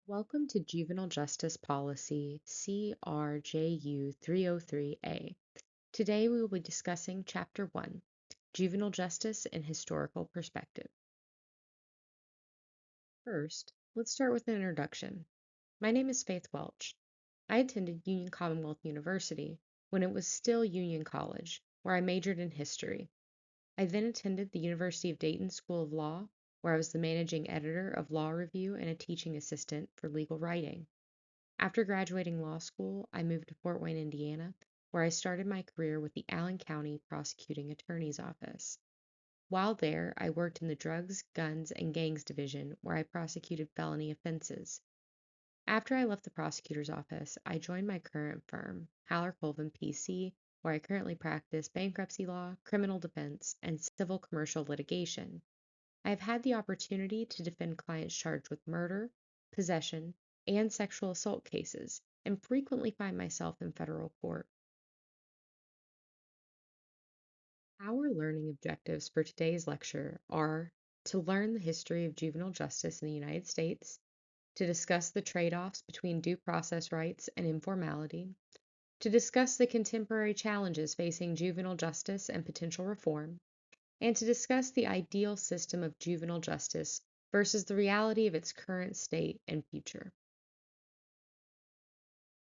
Welcome to Juvenile Justice Policy CRJU 303A. Today we will be discussing Chapter 1, Juvenile Justice in Historical Perspective. First, let's start with an introduction. My name is Faith Welch. I attended Union Commonwealth University when it was still Union College, where I majored in history. I then attended the University of Dayton School of Law, where I was the managing editor of Law Review and a teaching assistant for legal writing. After graduating law school, I moved to Fort Wayne, Indiana, where I started my career with the Allen County Prosecuting Attorney's Office. While there, I worked in the Drugs, Guns, and Gangs Division, where I prosecuted felony offenses. After I left the prosecutor's office, I joined my current firm, Haller Colvin PC, where I currently practice bankruptcy law, criminal defense, and civil commercial litigation. I have had the opportunity to defend clients charged with murder, possession, and sexual assault cases, and frequently find myself in federal court. Our learning objectives for today's lecture are to learn the history of juvenile justice in the United States, to discuss the trade-offs between due process rights and informality, to discuss the contemporary challenges facing juvenile justice and potential reform, and to discuss the ideal system of juvenile justice versus the reality of its current state and future.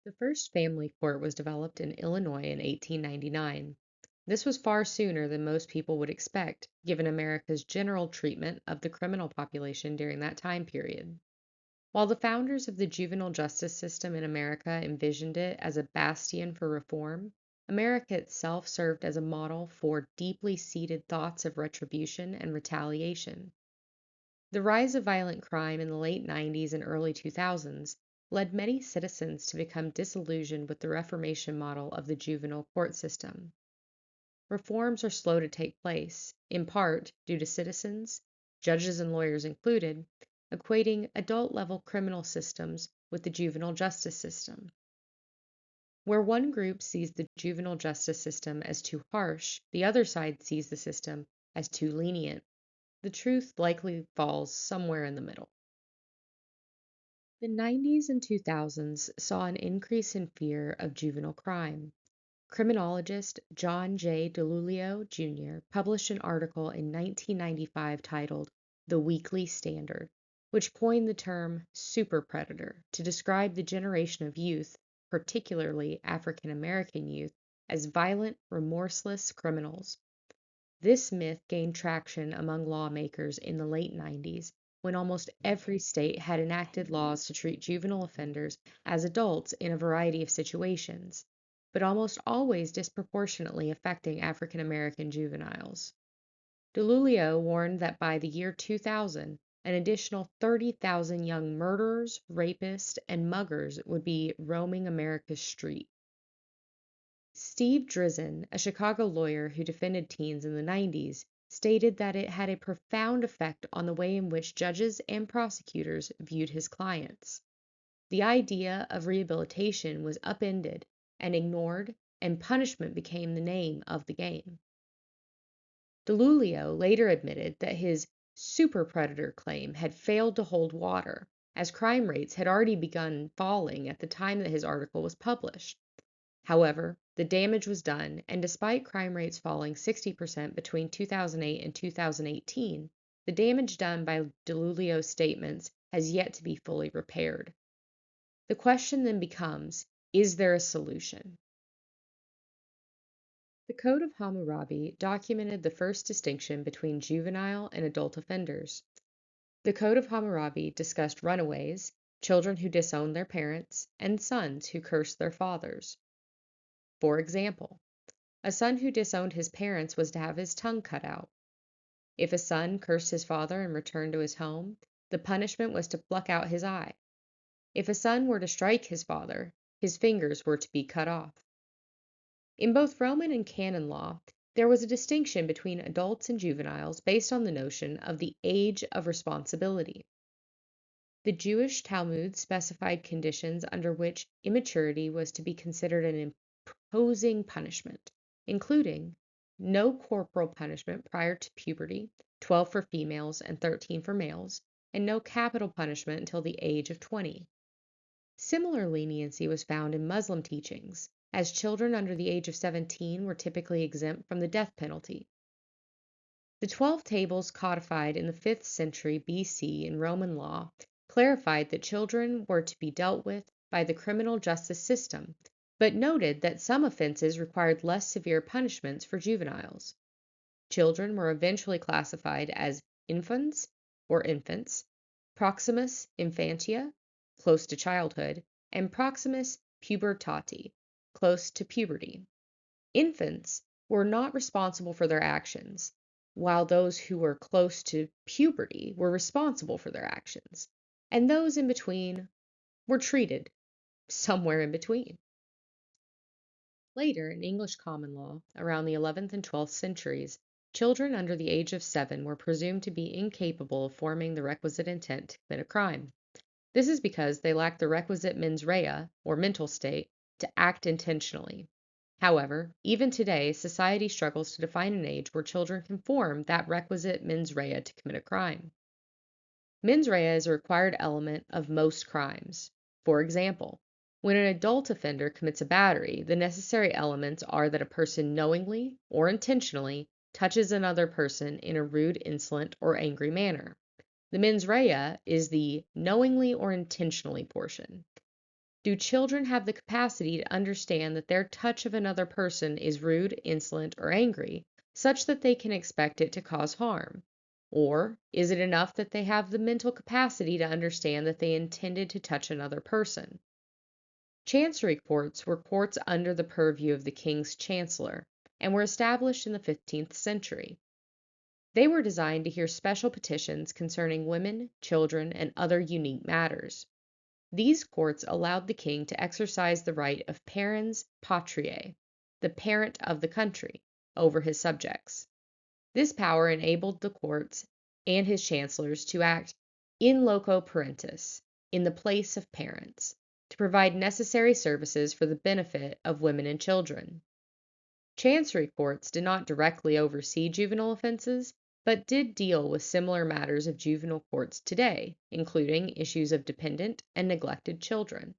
The first family court was developed in Illinois in 1899. This was far sooner than most people would expect, given America's general treatment of the criminal population during that time period. While the founders of the juvenile justice system in America envisioned it as a bastion for reform, America itself served as a model for deeply seated thoughts of retribution and retaliation. The rise of violent crime in the late 90s and early 2000s led many citizens to become disillusioned with the Reformation model of the juvenile court system. Reforms are slow to take place, in part due to citizens, judges and lawyers included, equating adult-level criminal systems with the juvenile justice system. Where one group sees the juvenile justice system as too harsh, the other side sees the system as too lenient. The truth likely falls somewhere in the middle. The 90s and 2000s saw an increase in fear of juvenile crime. Criminologist John J. DiIulio Jr. published an article in 1995 titled The Weekly Standard, which coined the term super predator to describe the generation of youth, particularly African American youth, as violent, remorseless criminals. This myth gained traction among lawmakers in the late 90s when almost every state had enacted laws to treat juvenile offenders as adults in a variety of situations, but almost always disproportionately affecting African American juveniles. DiIulio warned that by the year 2000, an additional 30,000 young murderers, rapists, and muggers would be roaming America's streets. Steve Drizin, a Chicago lawyer who defended teens in the 90s, stated that it had a profound effect on the way in which judges and prosecutors viewed his clients. The idea of rehabilitation was upended and ignored, and punishment became the name of the game. DiIulio later admitted that his super predator claim had failed to hold water, as crime rates had already begun falling at the time that his article was published. However, the damage was done, and despite crime rates falling 60% between 2008 and 2018, the damage done by DiIulio's statements has yet to be fully repaired. The question then becomes, is there a solution? The Code of Hammurabi documented the first distinction between juvenile and adult offenders. The Code of Hammurabi discussed runaways, children who disowned their parents, and sons who cursed their fathers. For example, a son who disowned his parents was to have his tongue cut out. If a son cursed his father and returned to his home, the punishment was to pluck out his eye. If a son were to strike his father, his fingers were to be cut off. In both Roman and canon law, there was a distinction between adults and juveniles based on the notion of the age of responsibility. The Jewish Talmud specified conditions under which immaturity was to be considered an imposing punishment, including no corporal punishment prior to puberty, 12 for females and 13 for males, and no capital punishment until the age of 20. Similar leniency was found in Muslim teachings, as children under the age of 17 were typically exempt from the death penalty. The 12 tables codified in the 5th century BC in Roman law clarified that children were to be dealt with by the criminal justice system, but noted that some offenses required less severe punishments for juveniles. Children were eventually classified as infans or infants, proximus infantia, close to childhood, and proximus pubertati, close to puberty. Infants were not responsible for their actions, while those who were close to puberty were responsible for their actions, and those in between were treated somewhere in between. Later, in English common law, around the 11th and 12th centuries, children under the age of 7 were presumed to be incapable of forming the requisite intent to commit a crime. This is because they lacked the requisite mens rea, or mental state, to act intentionally. However, even today, society struggles to define an age where children can form that requisite mens rea to commit a crime. Mens rea is a required element of most crimes. For example, when an adult offender commits a battery, the necessary elements are that a person knowingly or intentionally touches another person in a rude, insolent, or angry manner. The mens rea is the knowingly or intentionally portion. Do children have the capacity to understand that their touch of another person is rude, insolent, or angry, such that they can expect it to cause harm? Or is it enough that they have the mental capacity to understand that they intended to touch another person? Chancery courts were courts under the purview of the king's chancellor, and were established in the 15th century. They were designed to hear special petitions concerning women, children, and other unique matters. These courts allowed the king to exercise the right of parens patriae, the parent of the country, over his subjects. This power enabled the courts and his chancellors to act in loco parentis, in the place of parents, to provide necessary services for the benefit of women and children. Chancery courts did not directly oversee juvenile offenses, but did deal with similar matters of juvenile courts today, including issues of dependent and neglected children.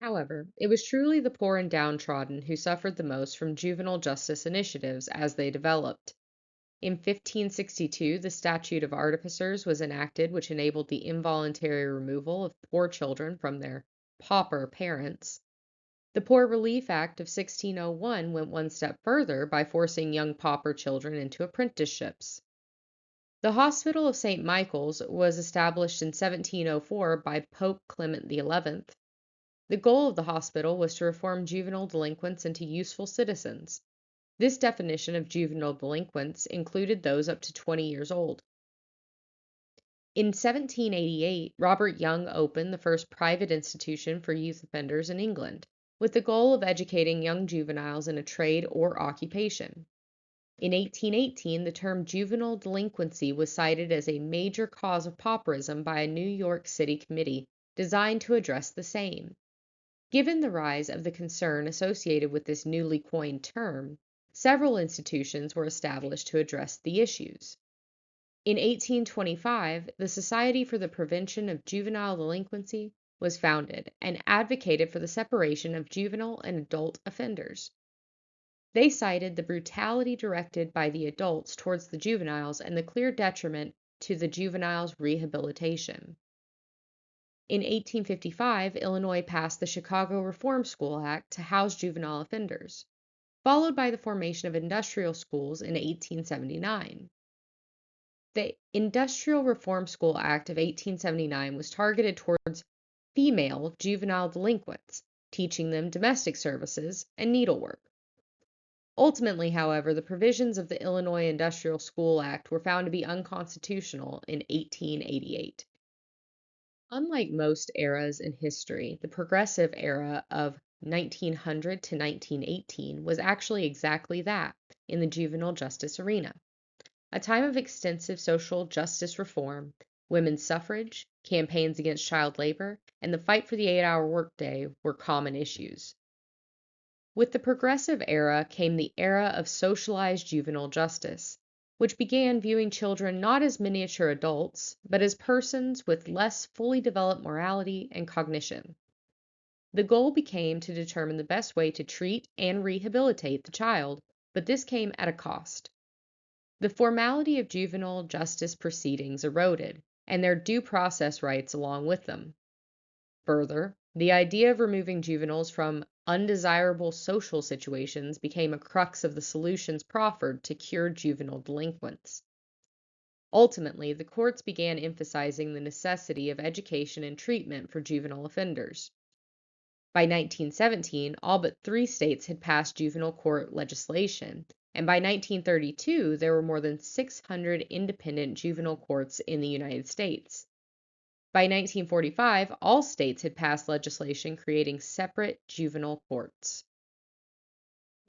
However, it was truly the poor and downtrodden who suffered the most from juvenile justice initiatives as they developed. In 1562, the Statute of Artificers was enacted, which enabled the involuntary removal of poor children from their pauper parents. The Poor Relief Act of 1601 went one step further by forcing young pauper children into apprenticeships. The Hospital of St. Michael's was established in 1704 by Pope Clement XI. The goal of the hospital was to reform juvenile delinquents into useful citizens. This definition of juvenile delinquents included those up to 20 years old. In 1788, Robert Young opened the first private institution for youth offenders in England, with the goal of educating young juveniles in a trade or occupation. In 1818, the term juvenile delinquency was cited as a major cause of pauperism by a New York City committee designed to address the same. Given the rise of the concern associated with this newly coined term, several institutions were established to address the issues. In 1825, the Society for the Prevention of Juvenile Delinquency was founded and advocated for the separation of juvenile and adult offenders. They cited the brutality directed by the adults towards the juveniles and the clear detriment to the juveniles' rehabilitation. In 1855, Illinois passed the Chicago Reform School Act to house juvenile offenders, followed by the formation of industrial schools in 1879. The Industrial Reform School Act of 1879 was targeted towards female juvenile delinquents, teaching them domestic services and needlework. Ultimately, however, the provisions of the Illinois Industrial School Act were found to be unconstitutional in 1888. Unlike most eras in history, the progressive era of 1900 to 1918 was actually exactly that in the juvenile justice arena. A time of extensive social justice reform, women's suffrage, campaigns against child labor, and the fight for the 8-hour workday were common issues. With the progressive era came the era of socialized juvenile justice. which began viewing children not as miniature adults, but as persons with less fully developed morality and cognition. The goal became to determine the best way to treat and rehabilitate the child, but this came at a cost. The formality of juvenile justice proceedings eroded, and their due process rights along with them. Further, the idea of removing juveniles from undesirable social situations became a crux of the solutions proffered to cure juvenile delinquents. Ultimately, the courts began emphasizing the necessity of education and treatment for juvenile offenders. By 1917, all but 3 states had passed juvenile court legislation, and by 1932, there were more than 600 independent juvenile courts in the United States. By 1945, all states had passed legislation creating separate juvenile courts.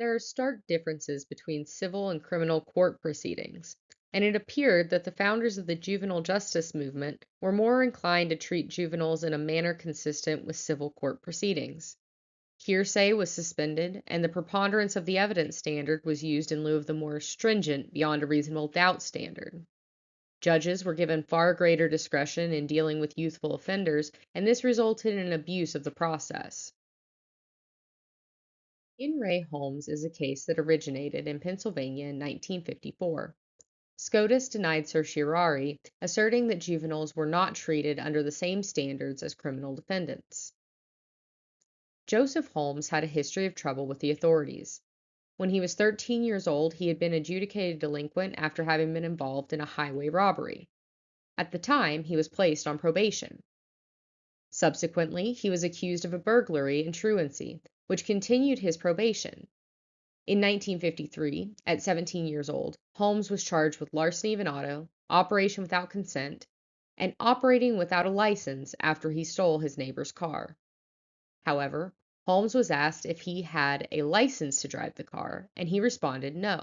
There are stark differences between civil and criminal court proceedings, and it appeared that the founders of the juvenile justice movement were more inclined to treat juveniles in a manner consistent with civil court proceedings. Hearsay was suspended, and the preponderance of the evidence standard was used in lieu of the more stringent beyond a reasonable doubt standard. Judges were given far greater discretion in dealing with youthful offenders, and this resulted in an abuse of the process. In Ray Holmes is a case that originated in Pennsylvania in 1954. SCOTUS denied certiorari, asserting that juveniles were not treated under the same standards as criminal defendants. Joseph Holmes had a history of trouble with the authorities. When he was 13 years old, he had been adjudicated delinquent after having been involved in a highway robbery. At the time, he was placed on probation. Subsequently, he was accused of a burglary and truancy, which continued his probation. In 1953, at 17 years old, Holmes was charged with larceny of an auto, operation without consent, and operating without a license after he stole his neighbor's car. However, Holmes was asked if he had a license to drive the car, and he responded no.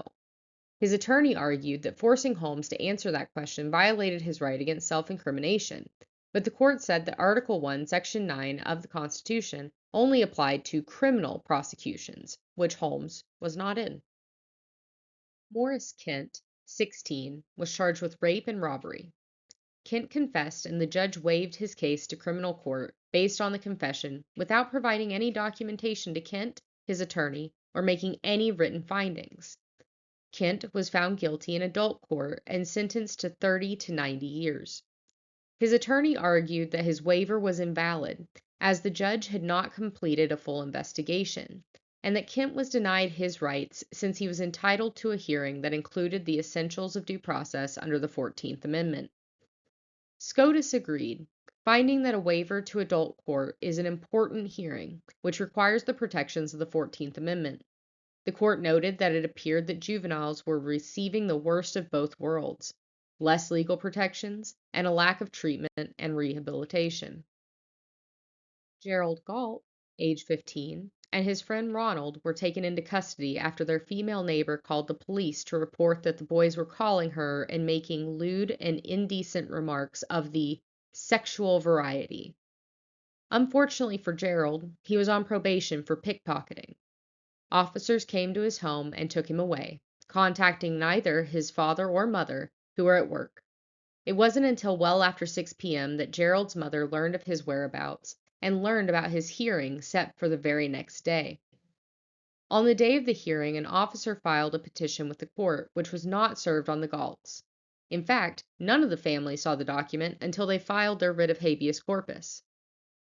His attorney argued that forcing Holmes to answer that question violated his right against self-incrimination, but the court said that Article 1, Section 9 of the Constitution only applied to criminal prosecutions, which Holmes was not in. Morris Kent, 16, was charged with rape and robbery. Kent confessed, and the judge waived his case to criminal court based on the confession without providing any documentation to Kent, his attorney, or making any written findings. Kent was found guilty in adult court and sentenced to 30 to 90 years. His attorney argued that his waiver was invalid, as the judge had not completed a full investigation, and that Kent was denied his rights since he was entitled to a hearing that included the essentials of due process under the 14th Amendment. SCOTUS agreed, finding that a waiver to adult court is an important hearing, which requires the protections of the 14th Amendment. The court noted that it appeared that juveniles were receiving the worst of both worlds, less legal protections and a lack of treatment and rehabilitation. Gerald Galt, age 15, and his friend Ronald were taken into custody after their female neighbor called the police to report that the boys were calling her and making lewd and indecent remarks of the sexual variety. Unfortunately for Gerald, he was on probation for pickpocketing. Officers came to his home and took him away, contacting neither his father or mother, who were at work. It wasn't until well after 6 p.m. that Gerald's mother learned of his whereabouts and learned about his hearing set for the very next day. On the day of the hearing, an officer filed a petition with the court, which was not served on the Galts. In fact, none of the family saw the document until they filed their writ of habeas corpus.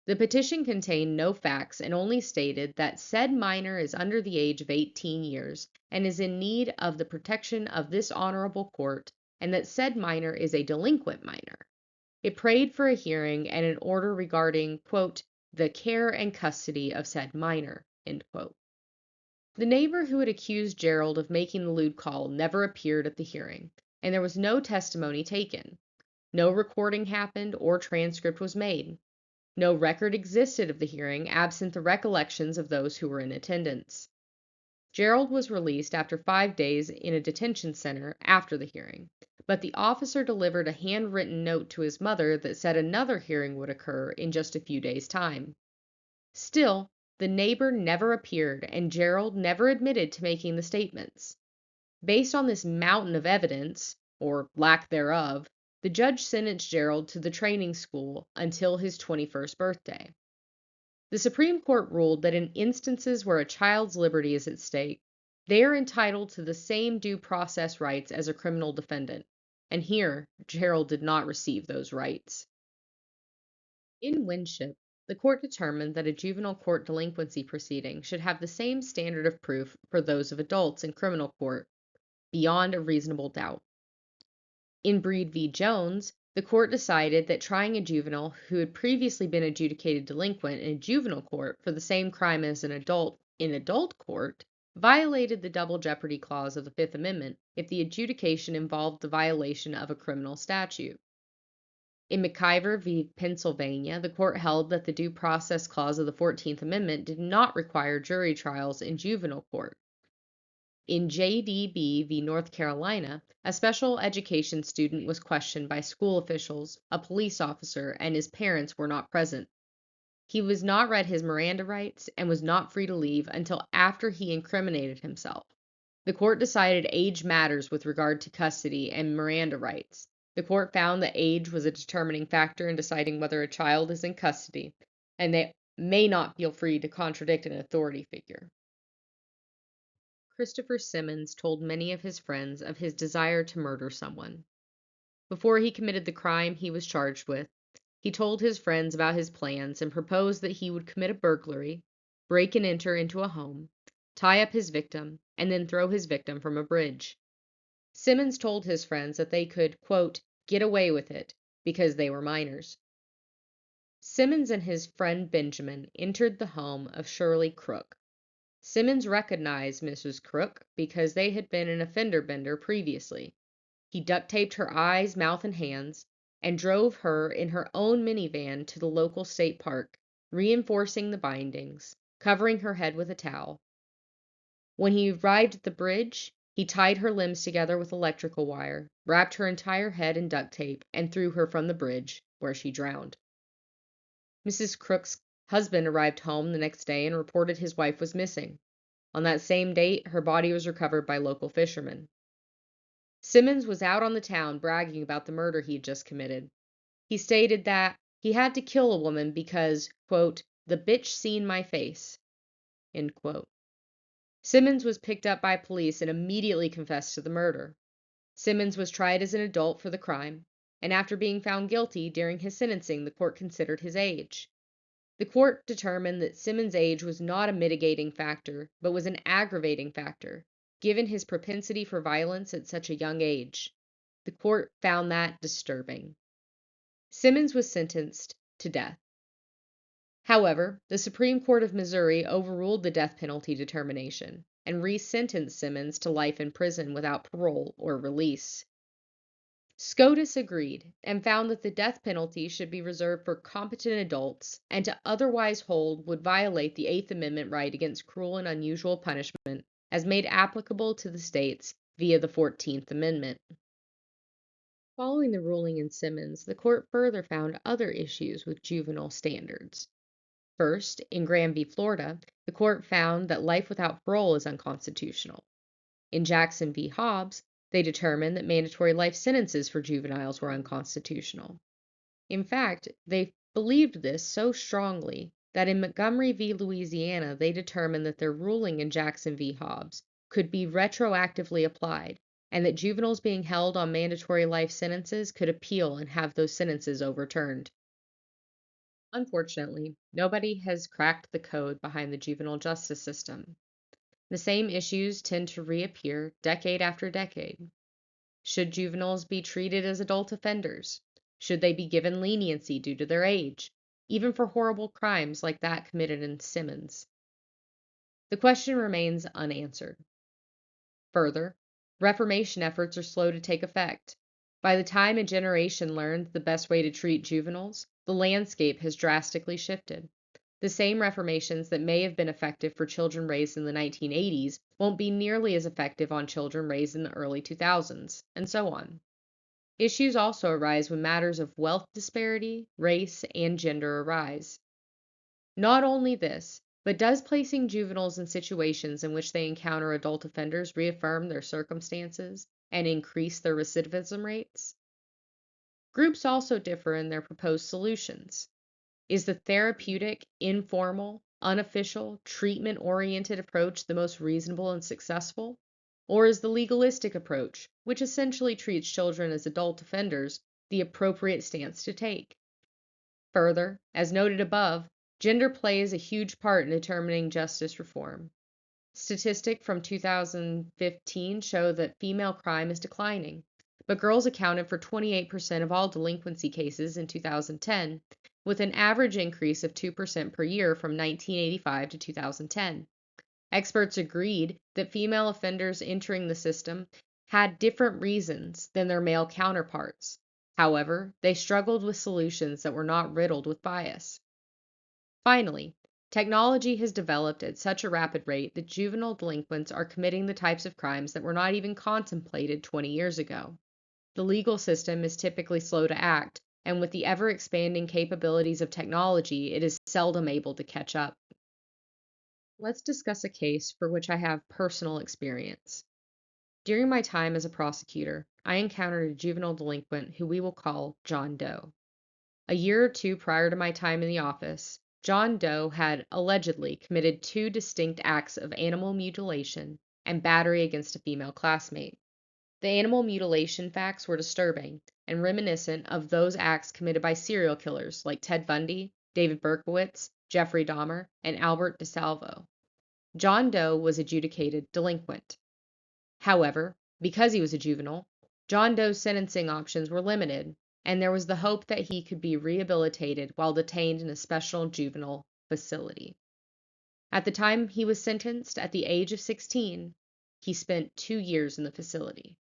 The petition contained no facts and only stated that said minor is under the age of 18 years and is in need of the protection of this honorable court, and that said minor is a delinquent minor. It prayed for a hearing and an order regarding, quote, the care and custody of said minor, end quote. The neighbor who had accused Gerald of making the lewd call never appeared at the hearing, and there was no testimony taken. No recording happened or transcript was made. No record existed of the hearing absent the recollections of those who were in attendance. Gerald was released after 5 days in a detention center after the hearing, but the officer delivered a handwritten note to his mother that said another hearing would occur in just a few days' time. Still, the neighbor never appeared and Gerald never admitted to making the statements. Based on this mountain of evidence, or lack thereof, the judge sentenced Gerald to the training school until his 21st birthday. The Supreme Court ruled that in instances where a child's liberty is at stake, they are entitled to the same due process rights as a criminal defendant, and here Gerald did not receive those rights. In Winship, the court determined that a juvenile court delinquency proceeding should have the same standard of proof for those of adults in criminal court, beyond a reasonable doubt. In Breed v. Jones, the court decided that trying a juvenile who had previously been adjudicated delinquent in a juvenile court for the same crime as an adult in adult court violated the double jeopardy clause of the Fifth Amendment if the adjudication involved the violation of a criminal statute. In McIver v. Pennsylvania, the court held that the due process clause of the 14th Amendment did not require jury trials in juvenile court. In JDB v. North Carolina, a special education student was questioned by school officials, a police officer, and his parents were not present. He was not read his Miranda rights and was not free to leave until after he incriminated himself. The court decided age matters with regard to custody and Miranda rights. The court found that age was a determining factor in deciding whether a child is in custody, and they may not feel free to contradict an authority figure. Christopher Simmons told many of his friends of his desire to murder someone. Before he committed the crime he was charged with, he told his friends about his plans and proposed that he would commit a burglary, break and enter into a home, tie up his victim, and then throw his victim from a bridge. Simmons told his friends that they could, quote, get away with it, because they were minors. Simmons and his friend Benjamin entered the home of Shirley Crook. Simmons recognized Mrs. Crook because they had been an offender bender previously. He duct taped her eyes, mouth, and hands, and drove her in her own minivan to the local state park, reinforcing the bindings, covering her head with a towel. When he arrived at the bridge, he tied her limbs together with electrical wire, wrapped her entire head in duct tape, and threw her from the bridge, where she drowned. Mrs. Crook's husband arrived home the next day and reported his wife was missing. On that same date, her body was recovered by local fishermen. Simmons was out on the town bragging about the murder he had just committed. He stated that he had to kill a woman because, quote, the bitch seen my face, end quote. Simmons was picked up by police and immediately confessed to the murder. Simmons was tried as an adult for the crime, and after being found guilty during his sentencing, the court considered his age. The court determined that Simmons' age was not a mitigating factor, but was an aggravating factor, given his propensity for violence at such a young age. The court found that disturbing. Simmons was sentenced to death. However, the Supreme Court of Missouri overruled the death penalty determination and resentenced Simmons to life in prison without parole or release. SCOTUS agreed and found that the death penalty should be reserved for competent adults and to otherwise hold would violate the Eighth Amendment right against cruel and unusual punishment as made applicable to the states via the 14th Amendment. Following the ruling in Simmons, the court further found other issues with juvenile standards. First, in Graham v. Florida, the court found that life without parole is unconstitutional. In Jackson v. Hobbs, they determined that mandatory life sentences for juveniles were unconstitutional. In fact, they believed this so strongly that in Montgomery v. Louisiana, they determined that their ruling in Jackson v. Hobbs could be retroactively applied, and that juveniles being held on mandatory life sentences could appeal and have those sentences overturned. Unfortunately, nobody has cracked the code behind the juvenile justice system. The same issues tend to reappear decade after decade. Should juveniles be treated as adult offenders? Should they be given leniency due to their age, even for horrible crimes like that committed in Simmons? The question remains unanswered. Further, reformation efforts are slow to take effect. By the time a generation learns the best way to treat juveniles, the landscape has drastically shifted. The same reformations that may have been effective for children raised in the 1980s won't be nearly as effective on children raised in the early 2000s, and so on. Issues also arise when matters of wealth disparity, race, and gender arise. Not only this, But does placing juveniles in situations in which they encounter adult offenders reaffirm their circumstances and increase their recidivism rates? Groups also differ in their proposed solutions. Is the therapeutic, informal, unofficial, treatment oriented approach the most reasonable and successful? Or is the legalistic approach, which essentially treats children as adult offenders, the appropriate stance to take? Further, as noted above, gender plays a huge part in determining justice reform. Statistics from 2015 show that female crime is declining, but girls accounted for 28% of all delinquency cases in 2010, with an average increase of 2% per year from 1985 to 2010. Experts agreed that female offenders entering the system had different reasons than their male counterparts. However, they struggled with solutions that were not riddled with bias. Finally, technology has developed at such a rapid rate that juvenile delinquents are committing the types of crimes that were not even contemplated 20 years ago. The legal system is typically slow to act, and with the ever expanding capabilities of technology, it is seldom able to catch up. Let's discuss a case for which I have personal experience. During my time as a prosecutor, I encountered a juvenile delinquent who we will call John Doe. A year or two prior to my time in the office, John Doe had allegedly committed two distinct acts of animal mutilation and battery against a female classmate. The animal mutilation facts were disturbing and reminiscent of those acts committed by serial killers like Ted Bundy, David Berkowitz, Jeffrey Dahmer, and Albert DeSalvo. John Doe was adjudicated delinquent. However, because he was a juvenile, John Doe's sentencing options were limited, and there was the hope that he could be rehabilitated while detained in a special juvenile facility. At the time he was sentenced, at the age of 16, he spent 2 years in the facility.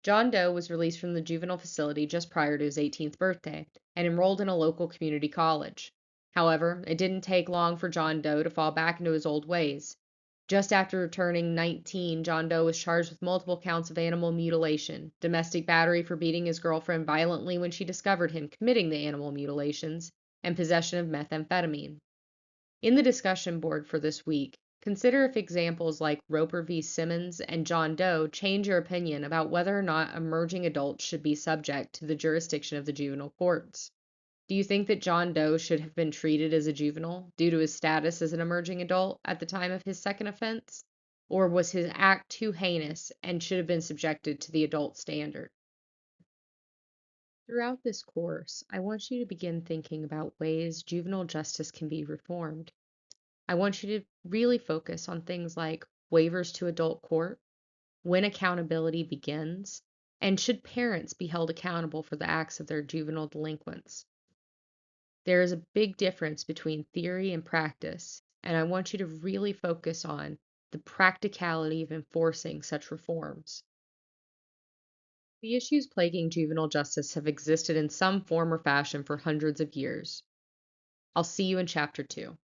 John Doe was released from the juvenile facility just prior to his 18th birthday and enrolled in a local community college. However, it didn't take long for John Doe to fall back into his old ways. Just after turning 19, John Doe was charged with multiple counts of animal mutilation, domestic battery for beating his girlfriend violently when she discovered him committing the animal mutilations, and possession of methamphetamine. In the discussion board for this week, consider if examples like Roper v. Simmons and John Doe change your opinion about whether or not emerging adults should be subject to the jurisdiction of the juvenile courts. Do you think that John Doe should have been treated as a juvenile due to his status as an emerging adult at the time of his second offense? Or was his act too heinous and should have been subjected to the adult standard? Throughout this course, I want you to begin thinking about ways juvenile justice can be reformed. I want you to really focus on things like waivers to adult court, when accountability begins, and should parents be held accountable for the acts of their juvenile delinquents. There is a big difference between theory and practice, and I want you to really focus on the practicality of enforcing such reforms. The issues plaguing juvenile justice have existed in some form or fashion for hundreds of years. I'll see you in Chapter 2.